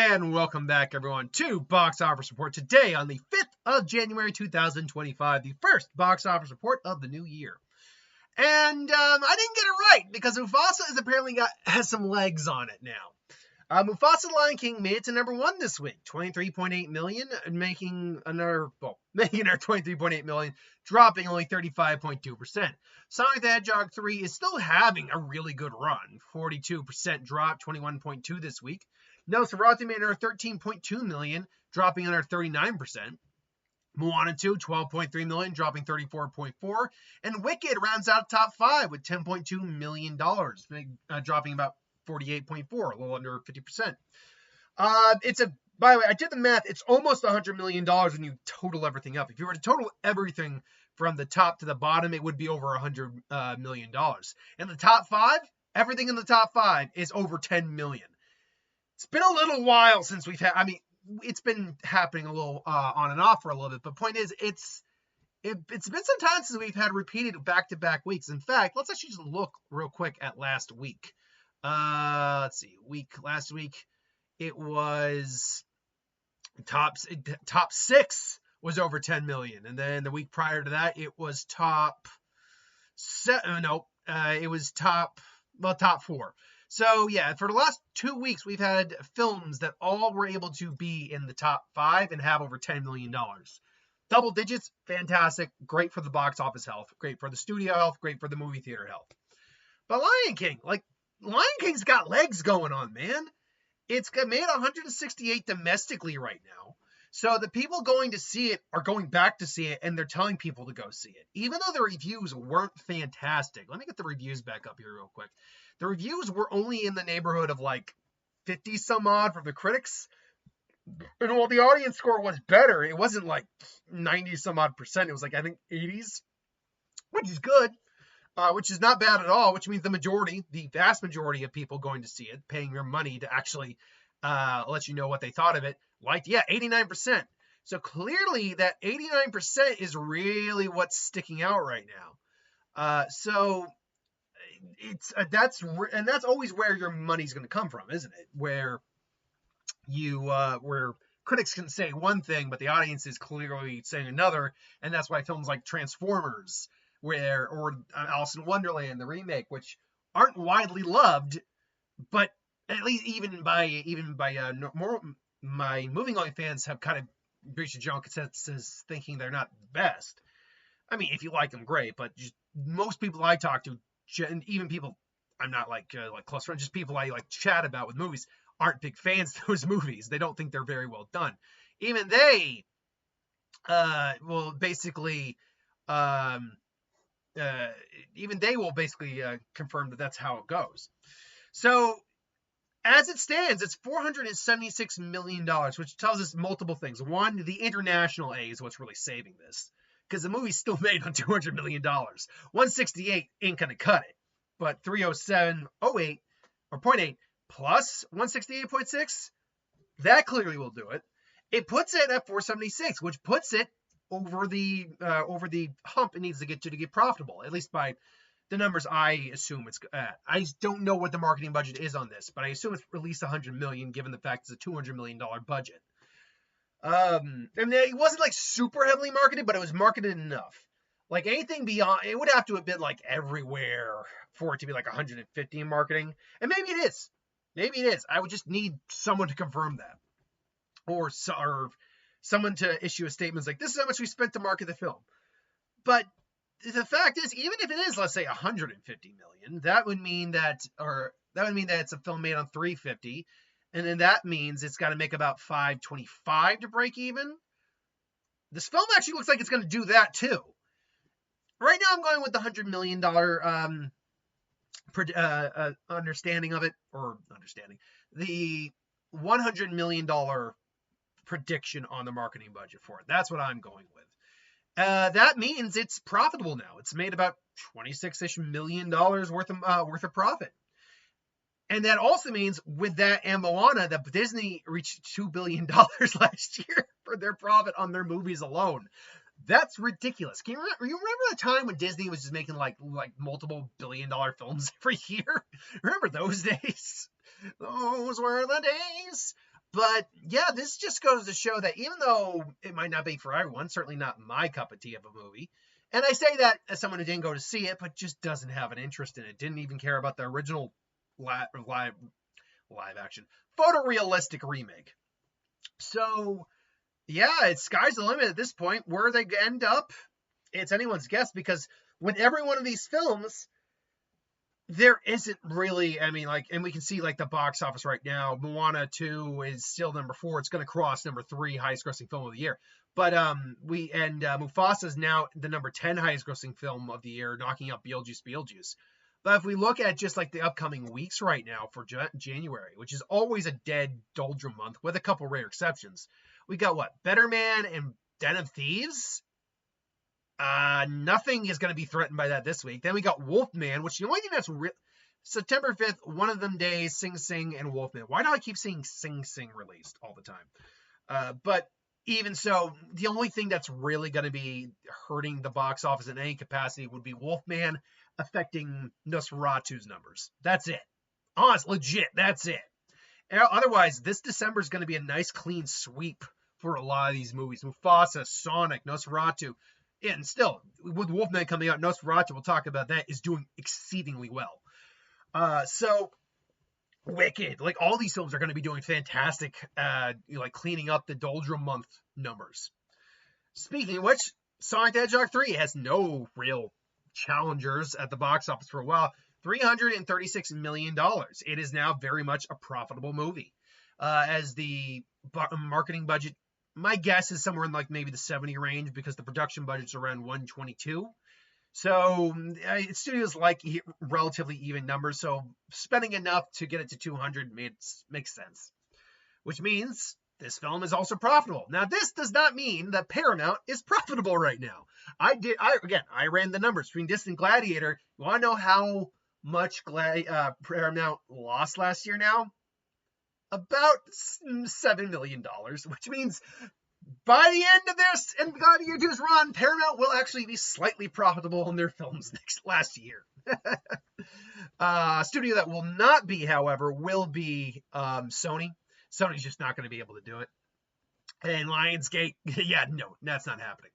And welcome back, everyone, to Box Office Report today on the 5th of January 2025, the first box office report of the new year. And I didn't get it right because Mufasa has apparently has some legs on it now. Mufasa the Lion King made it to number one this week, 23.8 million, and making another 23.8 million, dropping only 35.2%. Sonic the Hedgehog 3 is still having a really good run, 42% drop, 21.2 this week. Nosferatu made another 13.2 million, dropping another 39%. Moana 2, 12.3 million, dropping 34.4%. And Wicked rounds out top 5 with $10.2 million, dropping about 48.4%, a little under 50%. By the way, I did the math. It's almost $100 million when you total everything up. If you were to total everything from the top to the bottom, it would be over $100 million. And the top 5, everything in the top 5 is over 10 million. It's been a little while since we've had, it's been happening a little on and off for a little bit, but point is, it's been some time since we've had repeated back-to-back weeks. In fact, let's actually just look real quick at last week. Let's see, last week, it was top 6 was over 10 million. And then the week prior to that, it was top 4. So yeah, for the last 2 weeks, we've had films that all were able to be in the top 5 and have over $10 million. Double digits, fantastic. Great for the box office health. Great for the studio health. Great for the movie theater health. But Lion King's got legs going on, man. It's made 168 domestically right now. So the people going to see it are going back to see it, and they're telling people to go see it. Even though the reviews weren't fantastic. Let me get the reviews back up here real quick. The reviews were only in the neighborhood of like 50 some odd from the critics. And while the audience score was better, it wasn't like 90 some odd percent. It was like, I think 80s, which is good, which is not bad at all, which means the vast majority of people going to see it, paying their money to actually let you know what they thought of it, 89%. So clearly that 89% is really what's sticking out right now. So that's always where your money's going to come from, isn't it? Where critics can say one thing, but the audience is clearly saying another, and that's why films like Transformers, or Alice in Wonderland, the remake, which aren't widely loved, but at least even by my movie-going fans have kind of reached a general consensus thinking they're not the best. I mean, if you like them, great, but just most people I talk to, and even people I'm not like close friends, just people I like chat about with movies, aren't big fans of those movies. They don't think they're very well done. Even they will basically confirm that that's how it goes. So as it stands, it's $476 million, which tells us multiple things. One, the international A is what's really saving this, because the movie's still made on $200 million. 168 ain't gonna cut it, but 307.08 or 0.8 plus 168.6, that clearly will do it. It puts it at 476, which puts it over the hump it needs to get profitable, at least by the numbers I assume it's at. I don't know what the marketing budget is on this, but I assume it's at least $100 million, given the fact it's a $200 million budget. And it wasn't like super heavily marketed, but it was marketed enough. Like anything beyond, it would have to have been like everywhere for it to be like 150 in marketing. And maybe it is. I would just need someone to confirm that, or someone to issue a statement like, this is how much we spent to market the film. But the fact is, even if it is, let's say 150 million, that would mean that it's a film made on 350, and then that means it's got to make about 525 to break even. This film actually looks like it's going to do that too. Right now, I'm going with the $100 million understanding of it, the $100 million prediction on the marketing budget for it. That's what I'm going with. That means it's profitable now. It's made about $26-ish million worth of profit. And that also means with that and Moana, that Disney reached $2 billion last year for their profit on their movies alone. That's ridiculous. You remember the time when Disney was just making like multiple billion-dollar films every year? Remember those days? Those were the days. But yeah, this just goes to show that even though it might not be for everyone, certainly not my cup of tea of a movie. And I say that as someone who didn't go to see it, but just doesn't have an interest in it. Didn't even care about the original live action photorealistic remake. So yeah, it's sky's the limit at this point. Where they end up, it's anyone's guess, because with every one of these films, there isn't really, I mean, like, and we can see like the box office right now. Moana 2 is still number 4. It's going to cross number 3 highest grossing film of the year. But Mufasa is now the number 10 highest grossing film of the year, knocking out Beetlejuice. But if we look at just like the upcoming weeks right now for January, which is always a dead doldrum month with a couple rare exceptions, we got what? Better Man and Den of Thieves. Nothing is going to be threatened by that this week. Then we got Wolfman, which the only thing that's September 5th, one of them days, Sing Sing and Wolfman. Why do I keep seeing Sing Sing released all the time? But even so, the only thing that's really going to be hurting the box office in any capacity would be Wolfman affecting Nosferatu's numbers. That's it. Honest, legit, that's it. Otherwise, this December is going to be a nice clean sweep for a lot of these movies. Mufasa, Sonic, Nosferatu. And still, with Wolfman coming out, Nosferatu, we'll talk about that, is doing exceedingly well. So, Wicked, like all these films are going to be doing fantastic, like cleaning up the doldrum month numbers. Speaking of which, Sonic the Hedgehog 3 has no real challengers at the box office for a while. $336 million. It is now very much a profitable movie. As the marketing budget, my guess is somewhere in like maybe the 70 range, because the production budget's around 122. So studios like relatively even numbers, so spending enough to get it to 200 makes sense. Which means this film is also profitable. Now, this does not mean that Paramount is profitable right now. I ran the numbers between this and Gladiator. You want to know how much Paramount lost last year now? About $7 million, which means by the end of this and Gladiator 2's run, Paramount will actually be slightly profitable in their films last year. Studio that will not be, however, will be Sony. Sony's just not going to be able to do it. And Lionsgate, yeah, no, that's not happening.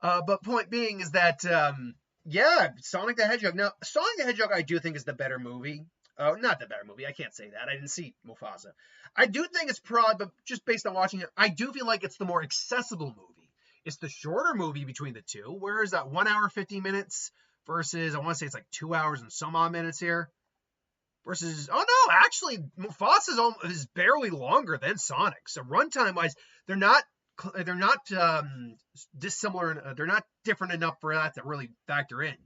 But point being is that, Sonic the Hedgehog. Now, Sonic the Hedgehog, I do think is the better movie. Oh, not the better movie. I can't say that. I didn't see Mufasa. I do think it's but just based on watching it, I do feel like it's the more accessible movie. It's the shorter movie between the two. Where is that 1 hour, 50 minutes versus, I want to say it's like 2 hours and some odd minutes here. Versus, oh no, actually, Mufasa is barely longer than Sonic. So runtime wise, they're not dissimilar. They're not different enough for that to really factor in.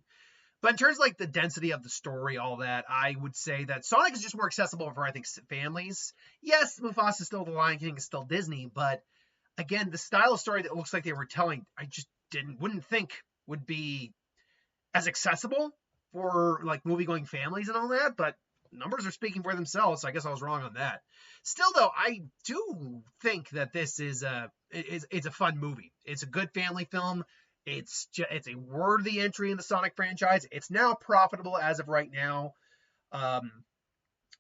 But in terms of like the density of the story, all that, I would say that Sonic is just more accessible for, I think, families. Yes, Mufasa is still the Lion King, is still Disney, but again, the style of story that looks like they were telling, I just wouldn't think would be as accessible for like movie-going families and all that. But numbers are speaking for themselves, so I guess I was wrong on that. Still, though, I do think that this is it's a fun movie. It's a good family film. It's a worthy entry in the Sonic franchise. It's now profitable as of right now,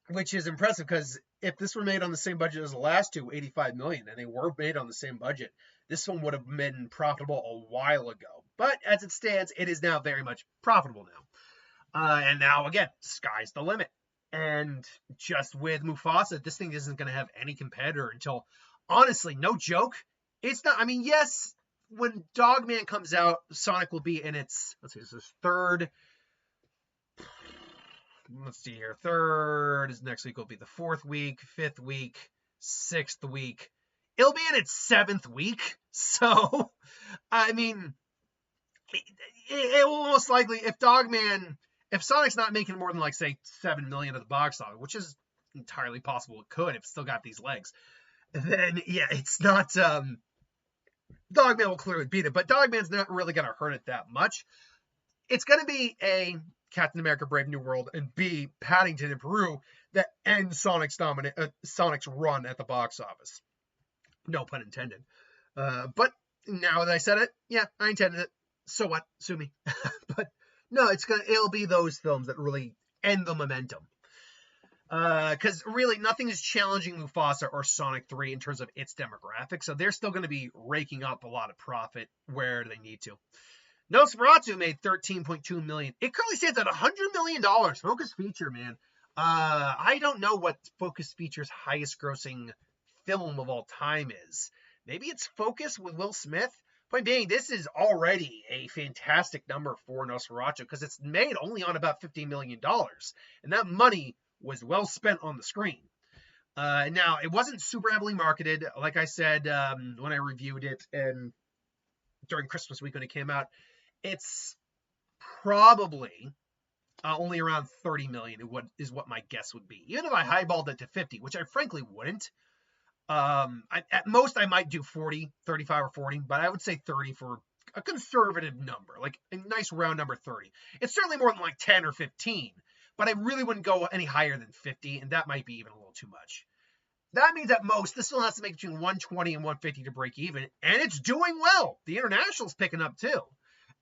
which is impressive, because if this were made on the same budget as the last two, $85 million, and they were made on the same budget, this one would have been profitable a while ago. But as it stands, it is now very much profitable now. And now, again, sky's the limit. And just with Mufasa, this thing isn't going to have any competitor until, honestly, no joke, it's not. I mean, yes, when Dogman comes out, Sonic will be in its, third. Let's see here. Third is next week will be the 4th week, 5th week, 6th week. It'll be in its 7th week. So, I mean, it will most likely, if Sonic's not making more than, like, say, 7 million at the box office, which is entirely possible it could if it's still got these legs, then, yeah, it's not, Dogman will clearly beat it, but Dogman's not really going to hurt it that much. It's going to be A, Captain America Brave New World, and B, Paddington in Peru that ends Sonic's run at the box office. No pun intended. But now that I said it, yeah, I intended it. So what? Sue me. But no, it'll be those films that really end the momentum. Because really nothing is challenging Mufasa or Sonic 3 in terms of its demographic, so they're still going to be raking up a lot of profit where they need to. Nosferatu made $13.2 million. It currently stands at $100 million. Focus feature, man. I don't know what Focus Feature's highest grossing film of all time is. Maybe it's Focus with Will Smith. Point being, this is already a fantastic number for Nosferatu because it's made only on about $15 million. And that money was well spent on the screen. Now, it wasn't super heavily marketed. Like I said, when I reviewed it and during Christmas week when it came out, it's probably only around 30 million is what my guess would be. Even if I highballed it to 50, which I frankly wouldn't. At most I might do 40, 35 or 40, but I would say 30 for a conservative number, like a nice round number 30. It's certainly more than like 10 or 15, but I really wouldn't go any higher than 50, and that might be even a little too much. That means at most, this film has to make between 120 and 150 to break even, and it's doing well. The international's picking up too.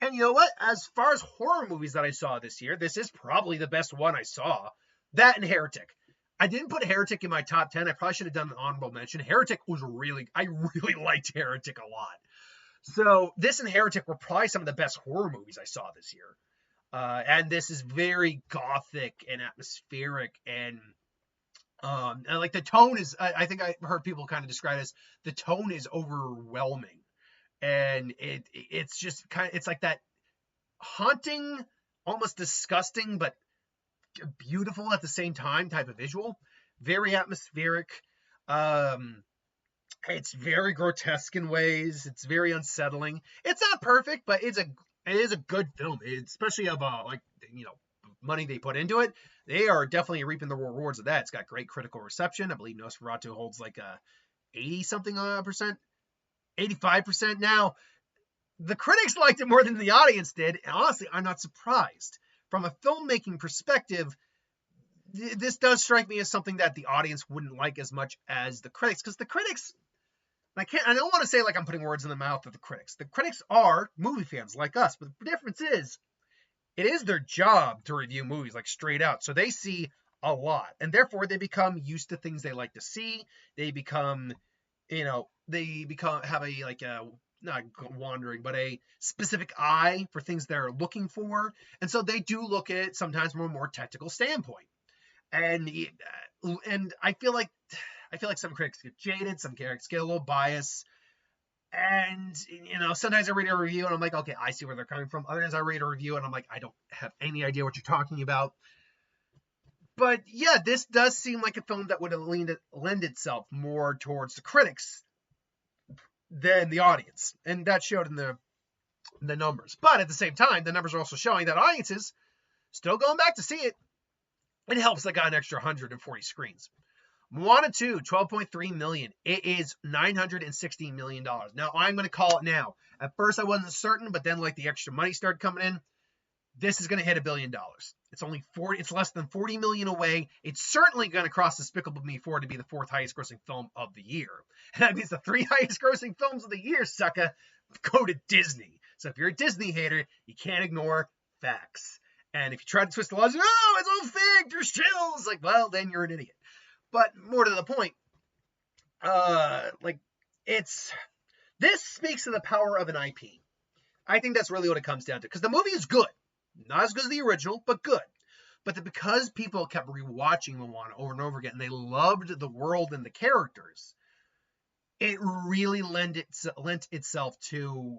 And you know what? As far as horror movies that I saw this year, this is probably the best one I saw. That and Heretic. I didn't put Heretic in my top 10. I probably should have done an honorable mention. Heretic was I really liked Heretic a lot. So this and Heretic were probably some of the best horror movies I saw this year. And this is very gothic and atmospheric and like the tone is, I think I heard people kind of describe it as the tone is overwhelming. And it's just kind of, it's like that haunting, almost disgusting, but beautiful at the same time type of visual. Very atmospheric. It's very grotesque in ways. It's very unsettling. It's not perfect, but it is a good film, especially of like, you know, money they put into it. They are definitely reaping the rewards of that. It's got great critical reception. I believe Nosferatu holds like a 80 something percent, 85% now. The critics liked it more than the audience did, and honestly, I'm not surprised. From a filmmaking perspective, this does strike me as something that the audience wouldn't like as much as the critics, because the critics, I don't want to say like I'm putting words in the mouth of the critics. The critics are movie fans like us, but the difference is, it is their job to review movies like straight out. So they see a lot, and therefore they become used to things they like to see. They become, have a like a not wandering, but a specific eye for things they're looking for, and so they do look at it sometimes from a more technical standpoint. And I feel like some critics get jaded, some critics get a little biased. And, sometimes I read a review and I'm like, okay, I see where they're coming from. Other times I read a review and I'm like, I don't have any idea what you're talking about. But yeah, this does seem like a film that would lend itself more towards the critics than the audience. And that showed in the numbers. But at the same time, the numbers are also showing that audiences still going back to see it. It helps they got an extra 140 screens. Moana 2, $12.3 million. It is $960 million. Now, I'm going to call it now. At first, I wasn't certain, but then, like, the extra money started coming in. This is going to hit $1 billion. It's less than 40 million away. It's certainly going to cross Despicable Me 4 to be the 4th highest grossing film of the year. And that means the 3 highest grossing films of the year, sucker, go to Disney. So if you're a Disney hater, you can't ignore facts. And if you try to twist the logic, it's all fake, there's chills, like, well, then you're an idiot. But more to the point, this speaks to the power of an IP. I think that's really what it comes down to, because the movie is good. Not as good as the original, but good. But because people kept rewatching Moana over and over again, and they loved the world and the characters, it really lent itself to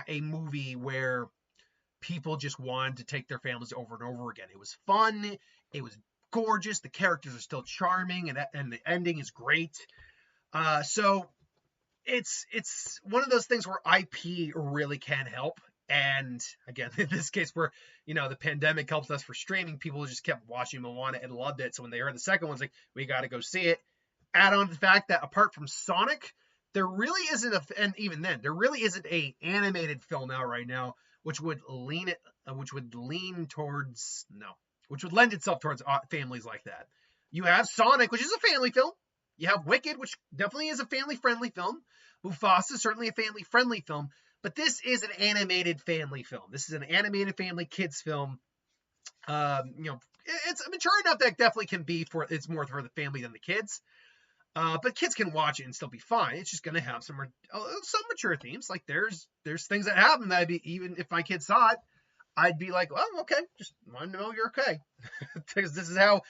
a movie where people just wanted to take their families over and over again. It was fun. It was gorgeous. The characters are still charming, and the ending is great. So it's one of those things where IP really can help. And again, in this case, where the pandemic helps us for streaming, people just kept watching Moana and loved it. So when they heard the second one, it's like, we got to go see it. Add on to the fact that apart from Sonic, there really isn't there really isn't a animated film out right now which would lend itself towards families like that. You have Sonic, which is a family film. You have Wicked, which definitely is a family-friendly film. Mufasa, certainly a family-friendly film. But this is an animated family film. This is an animated family kids film. It it's mature enough that definitely can be it's more for the family than the kids. But kids can watch it and still be fine. It's just gonna have some mature themes. Like there's things that happen that even if my kids saw it, I'd be like, well, okay, just want to know you're okay, because this is how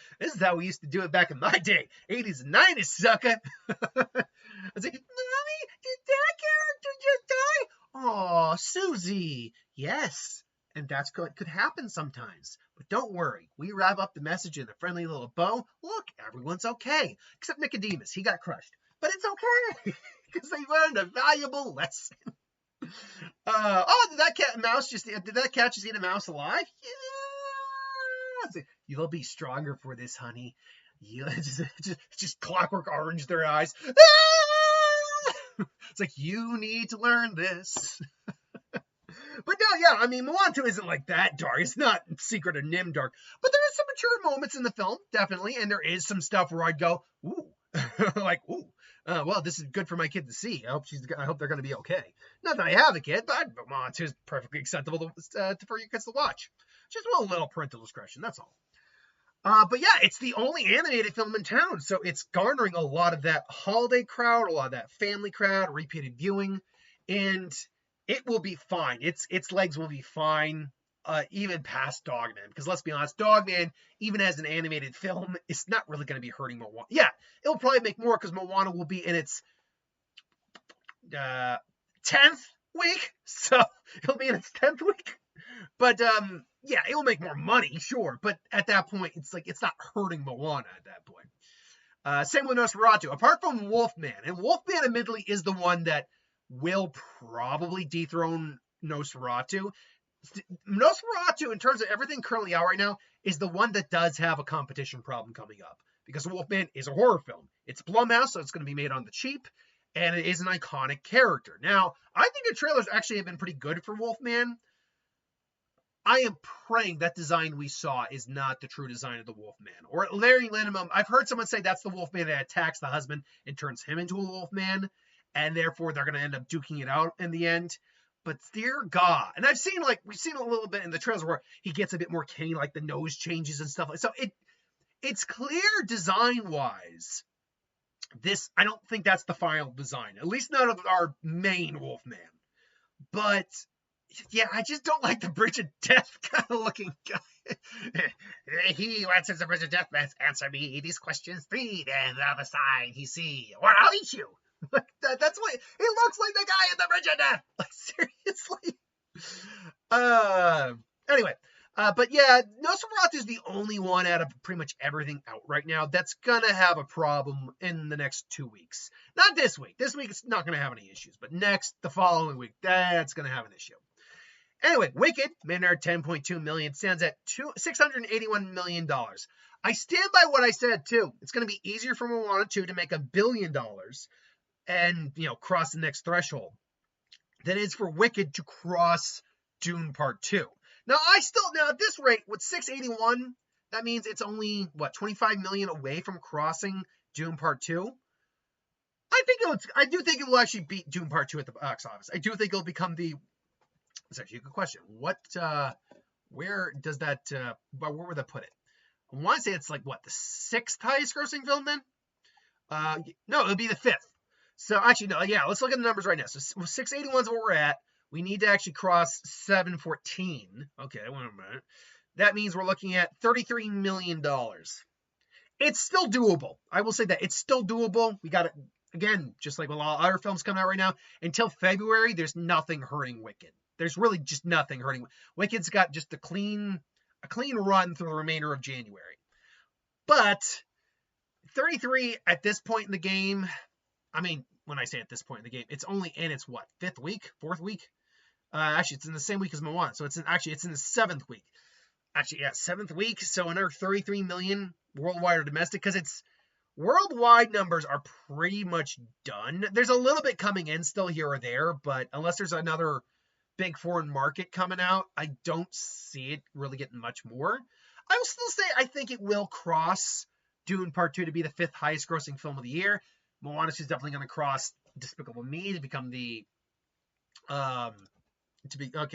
we used to do it back in my day, 80s and 90s, sucker. I was like, Mommy, did that character just die? Oh, Susie, yes. And that's what could happen sometimes. But don't worry, we wrap up the message in a friendly little bow. Look, everyone's okay, except Nicodemus. He got crushed, but it's okay because they learned a valuable lesson. Did that cat just eat a mouse alive? Yeah. You'll be stronger for this, honey. You just clockwork orange their eyes. It's like, you need to learn this. But no, yeah, I mean, Moana 2 isn't like that dark. It's not Secret of Nim dark. But there is some mature moments in the film, definitely, and there is some stuff where I'd go, ooh, like, ooh. Well, this is good for my kid to see. I hope they're going to be okay. Not that I have a kid, but Moana 2 is perfectly acceptable for your kids to watch. Just a little parental discretion, that's all. But yeah, it's the only animated film in town, so it's garnering a lot of that holiday crowd, a lot of that family crowd, repeated viewing, and it will be fine. Its legs will be fine, even past Dogman. Because let's be honest, Dogman, even as an animated film, it's not really going to be hurting Moana. Yeah, it'll probably make more because Moana will be in its 10th week, so it'll be in its 10th week. But yeah, it will make more money, sure. But at that point, it's like it's not hurting Moana at that point. Same with Nosferatu. Apart from Wolfman, and Wolfman admittedly is the one that will probably dethrone Nosferatu. Nosferatu, in terms of everything currently out right now, is the one that does have a competition problem coming up. Because Wolfman is a horror film. It's Blumhouse, so it's going to be made on the cheap. And it is an iconic character. Now, I think the trailers actually have been pretty good for Wolfman. I am praying that design we saw is not the true design of the Wolfman. Or at Larry Lindemann, I've heard someone say that's the Wolfman that attacks the husband and turns him into a Wolfman. And therefore, they're going to end up duking it out in the end. But dear God, and we've seen a little bit in the trailers where he gets a bit more cane, like the nose changes and stuff. So it's clear design-wise. I don't think that's the final design, at least not of our main Wolfman. But yeah, I just don't like the Bridge of Death kind of looking guy. He who answers the Bridge of Death must answer me these questions 3, and the other side he see, or I'll eat you. Like that's what he looks like, the guy in the Bridge of Death. Like seriously. Anyway, but yeah, Nosferatu is the only one out of pretty much everything out right now that's gonna have a problem in the next 2 weeks. Not this week. This week it's not gonna have any issues, but the following week, that's gonna have an issue. Anyway, Wicked, made our $10.2 million, stands at $681 million. I stand by what I said too. It's gonna be easier for Moana 2 to make $1 billion and cross the next threshold than it is for Wicked to cross Dune Part 2. Now at this rate, with 681, that means it's only, 25 million away from crossing Dune Part 2? I do think it will actually beat Dune Part 2 at the box office. I do think it'll become it's actually a good question. Where does that, where would that put it? I want to say it's the 6th highest grossing film then? No, it would be the 5th. So actually, no, yeah, let's look at the numbers right now. So 681 is where we're at. We need to actually cross 714. Okay, wait a minute. That means we're looking at $33 million. It's still doable. I will say that. It's still doable. We got it, again, just like with a lot of other films coming out right now, until February, there's nothing hurting Wicked. There's really just nothing hurting. Wicked's got just a clean run through the remainder of January. But 33 at this point in the game, I mean, when I say at this point in the game, it's only in its 5th week, 4th week? Actually, it's in the same week as Moana, so it's in the 7th week. Actually, yeah, 7th week, so another 33 million worldwide or domestic, because it's worldwide numbers are pretty much done. There's a little bit coming in still here or there, but unless there's another big foreign market coming out, I don't see it really getting much more. I will still say I think it will cross Dune Part 2 to be the 5th highest grossing film of the year. Moana is definitely going to cross Despicable Me to become the to become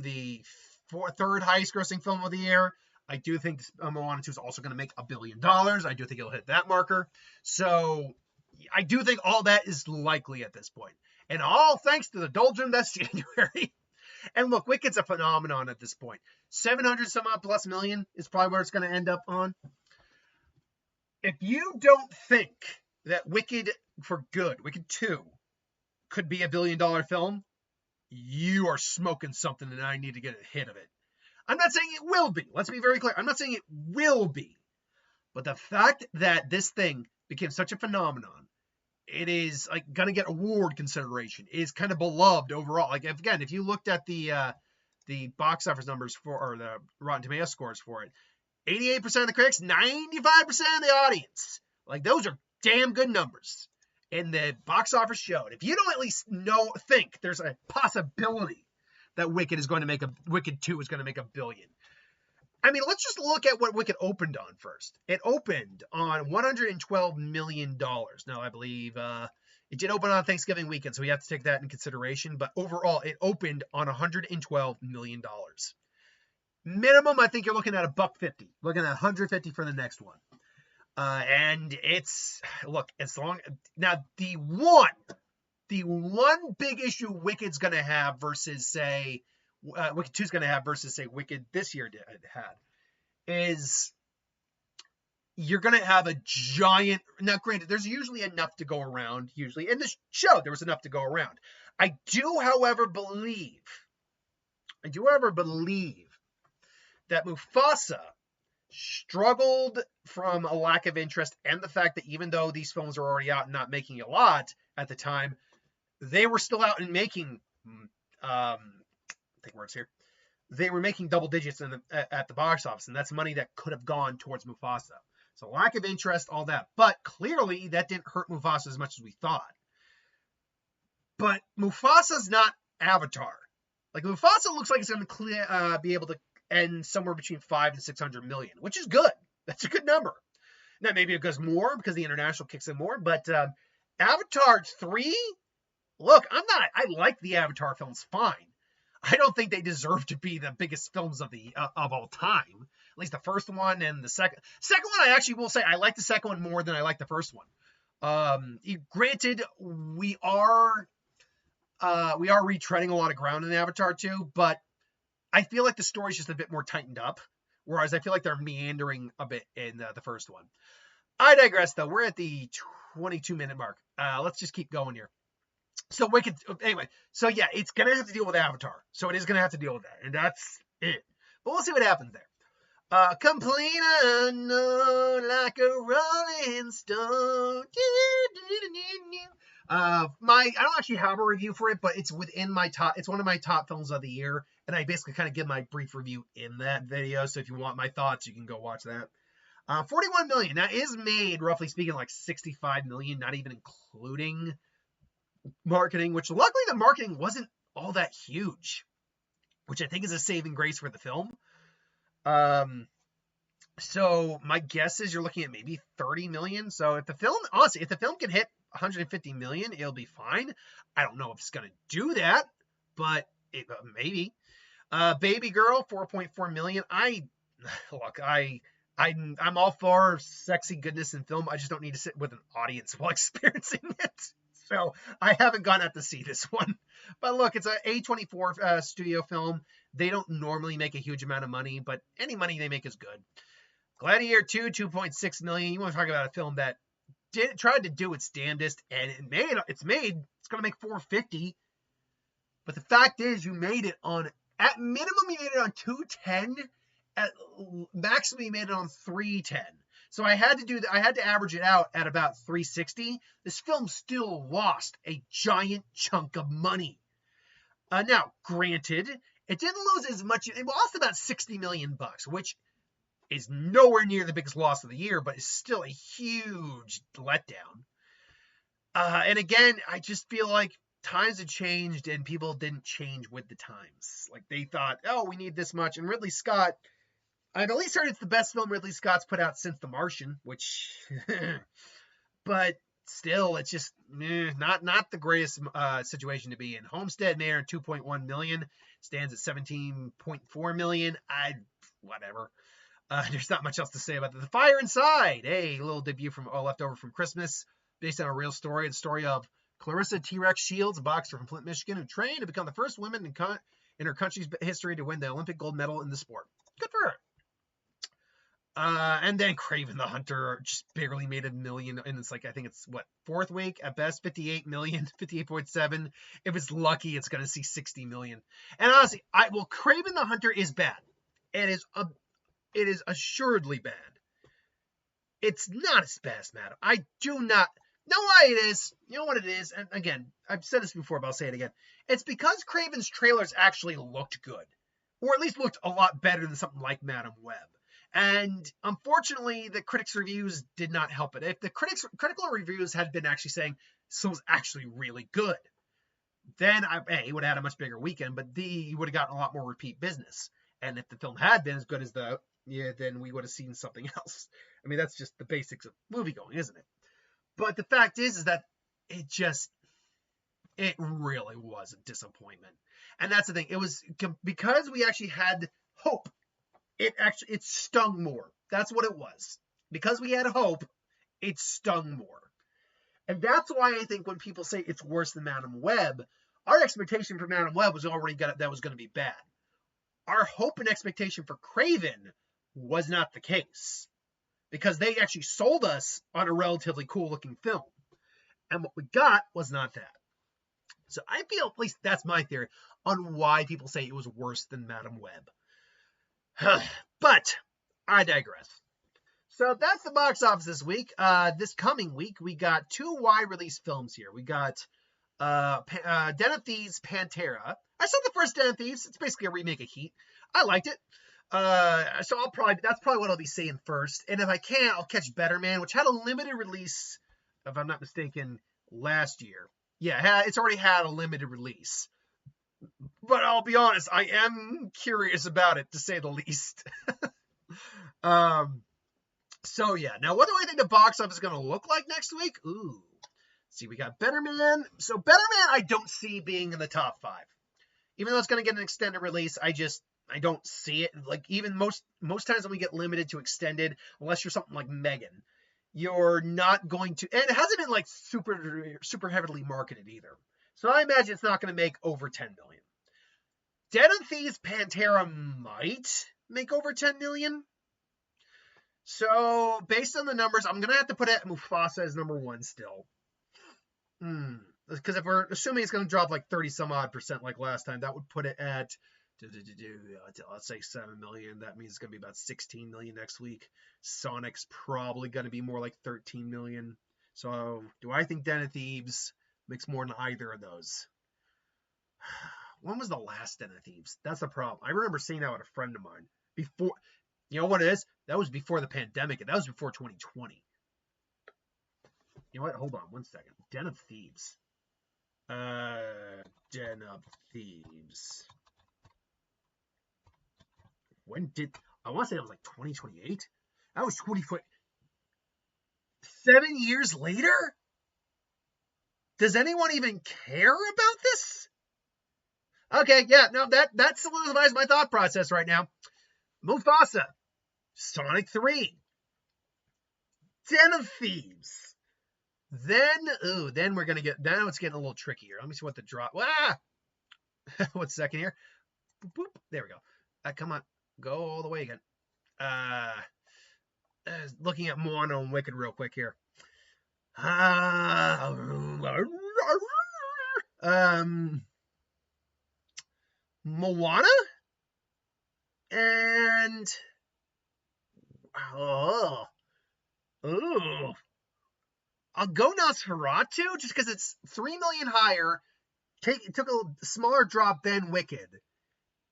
the 3rd highest grossing film of the year. I do think Moana 2 is also going to make $1 billion. I do think it'll hit that marker. So I do think all that is likely at this point. And all thanks to the doldrum that's January. And look, Wicked's a phenomenon at this point. 700 some odd plus million is probably where it's going to end up on. If you don't think that Wicked for good, Wicked 2, could be $1 billion film, you are smoking something and I need to get a hit of it. I'm not saying it will be. Let's be very clear. I'm not saying it will be. But the fact that this thing became such a phenomenon, it is like going to get award consideration. It is kind of beloved overall. Like, again, if you looked at the box office numbers for, or the Rotten Tomatoes scores for it, 88% of the critics, 95% of the audience. Like, those are damn good numbers. And the box office showed. If you don't at least think there's a possibility that Wicked 2 is going to make $1 billion. I mean, let's just look at what Wicked opened on first. It opened on $112 million. Now, I believe it did open on Thanksgiving weekend, so we have to take that in consideration. But overall, it opened on $112 million. Minimum, I think you're looking at $150. Looking at $150 for the next one. And it's, look, as long, now the one big issue Wicked's going to have versus, say, Wicked 2's going to have versus, say, Wicked this year had is you're going to have a giant, now granted, there's usually enough to go around, usually. In this show, there was enough to go around. I do, however, believe that Mufasa struggled from a lack of interest and the fact that even though these films were already out and not making a lot at the time, they were still out and making, take words here, they were making double digits at the box office, and that's money that could have gone towards Mufasa. So lack of interest, all that. But clearly that didn't hurt Mufasa as much as we thought. But Mufasa's not Avatar. Like, Mufasa looks like it's going to be able to end somewhere between 500 and 600 million, which is good. That's a good number. Now, maybe it goes more because the international kicks in more, but Avatar 3, look, I like the Avatar films fine. I don't think they deserve to be the biggest films of all time. At least the first one and the second one, I actually will say I like the second one more than I like the first one. Granted, we are retreading a lot of ground in Avatar 2, but I feel like the story's just a bit more tightened up, whereas I feel like they're meandering a bit in the first one. I digress, though. We're at the 22-minute mark. Let's just keep going here. So Wicked, anyway, so yeah, it's going to have to deal with Avatar. So it is going to have to deal with that, and that's it. But we'll see what happens there. Complete unknown like a rolling stone. I don't actually have a review for it, but it's within my top, it's one of my top films of the year, and I basically kind of give my brief review in that video, so if you want my thoughts, you can go watch that. 41 million, that is made, roughly speaking, like 65 million, not even including marketing, which luckily the marketing wasn't all that huge, which I think is a saving grace for the film. So my guess is you're looking at maybe 30 million. So if the film can hit 150 million, it'll be fine. I don't know if it's going to do that, but maybe. Baby Girl, 4.4 million. I'm all for sexy goodness in film. I just don't need to sit with an audience while experiencing it. So I haven't gone out to see this one. But look, it's a A24 studio film. They don't normally make a huge amount of money, but any money they make is good. Gladiator 2, 2.6 million. You want to talk about a film that tried to do its damnedest, and it's going to make 450. But the fact is, you made it on, at minimum, you made it on 210. At maximum, you made it on 310. So I had to average it out at about 360. This film still lost a giant chunk of money. Now, granted, it didn't lose as much. It lost about $60 million, which is nowhere near the biggest loss of the year, but it's still a huge letdown. And again, I just feel like times have changed and people didn't change with the times. Like, they thought, oh, we need this much. And Ridley Scott, I've at least heard it's the best film Ridley Scott's put out since The Martian, which, but still, it's just not the greatest situation to be in. Homestead made it 2.1 million, stands at 17.4 million. Whatever. There's not much else to say about that. The Fire Inside, a little debut from leftover from Christmas, based on a real story. The story of Clarissa T-Rex Shields, a boxer from Flint, Michigan, who trained to become the first woman in her country's history to win the Olympic gold medal in the sport. Good for her. And then Kraven the Hunter just barely made $1 million, and it's like, I think it's what, 4th week at best, 58 million, 58.7. If it's lucky, it's gonna see 60 million. And honestly, Kraven the Hunter is bad. It is assuredly bad. It's not as bad as Madam. I do not know why it is. You know what it is? And again, I've said this before, but I'll say it again. It's because Kraven's trailers actually looked good, or at least looked a lot better than something like Madam Web. And unfortunately, the critics' reviews did not help it. If the critical reviews had been actually saying this was actually really good, then A, would have had a much bigger weekend, but B, you would have gotten a lot more repeat business. And if the film had been as good as then we would have seen something else. I mean, that's just the basics of moviegoing, isn't it? But the fact is that it really was a disappointment. And that's the thing. It was because we actually had hope. It stung more. That's what it was. Because we had hope, it stung more. And that's why I think when people say it's worse than Madam Web, our expectation for Madam Web was already that was going to be bad. Our hope and expectation for Kraven was not the case, because they actually sold us on a relatively cool looking film, and what we got was not that. So I feel, at least that's my theory on why people say it was worse than Madam Web. But I digress. So that's the box office this week. This coming week, we got 2 wide release films here. We got Den of Thieves, Pantera. I saw the first Den of Thieves. It's basically a remake of Heat. I liked it. So that's probably what I'll be saying first. And if I can, I'll catch Better Man, which had a limited release, if I'm not mistaken, last year. Yeah, it's already had a limited release. But I'll be honest, I am curious about it, to say the least. So yeah, now what do I think the box office is going to look like next week? Ooh, see, we got Better Man. So Better Man, I don't see being in the top 5. Even though it's going to get an extended release, I don't see it. Like, even most times when we get limited to extended, unless you're something like Megan, you're not going to, and it hasn't been like super heavily marketed either. So I imagine it's not going to make over 10 million. Den of Thieves, Pantera might make over 10 million. So based on the numbers, I'm going to have to put it Mufasa as number 1 still. Because if we're assuming it's going to drop like 30 some odd % like last time, that would put it at, let's say 7 million. That means it's going to be about 16 million next week. Sonic's probably going to be more like 13 million. So do I think Den of Thieves makes more than either of those? When was the last Den of Thieves? That's the problem. I remember seeing that with a friend of mine before. You know what it is? That was before the pandemic, and that was before 2020. You know what? Hold on one second. Den of Thieves. Den of Thieves. When did... I want to say it was like 2028? That was 20... 7 years later? Does anyone even care about this? Okay, yeah, no, that solidifies my thought process right now. Mufasa, Sonic 3, Den of Thieves. Then we're gonna get, now it's getting a little trickier. Let me see what the drop. 1 second here. Boop, boop. There we go. Come on, go all the way again. Looking at Moana and Wicked real quick here. Moana and I'll go Nosferatu just because it's 3 million higher. It took a smaller drop than Wicked,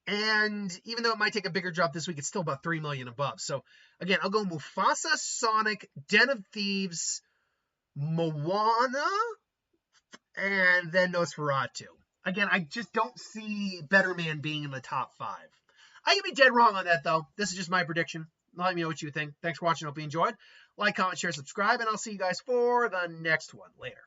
and even though it might take a bigger drop this week, it's still about 3 million above. So again, I'll go Mufasa, Sonic, Den of Thieves, Moana, and then Nosferatu. Again, I just don't see Better Man being in the top 5. I could be dead wrong on that, though. This is just my prediction. Let me know what you think. Thanks for watching. Hope you enjoyed. Like, comment, share, subscribe, and I'll see you guys for the next one later.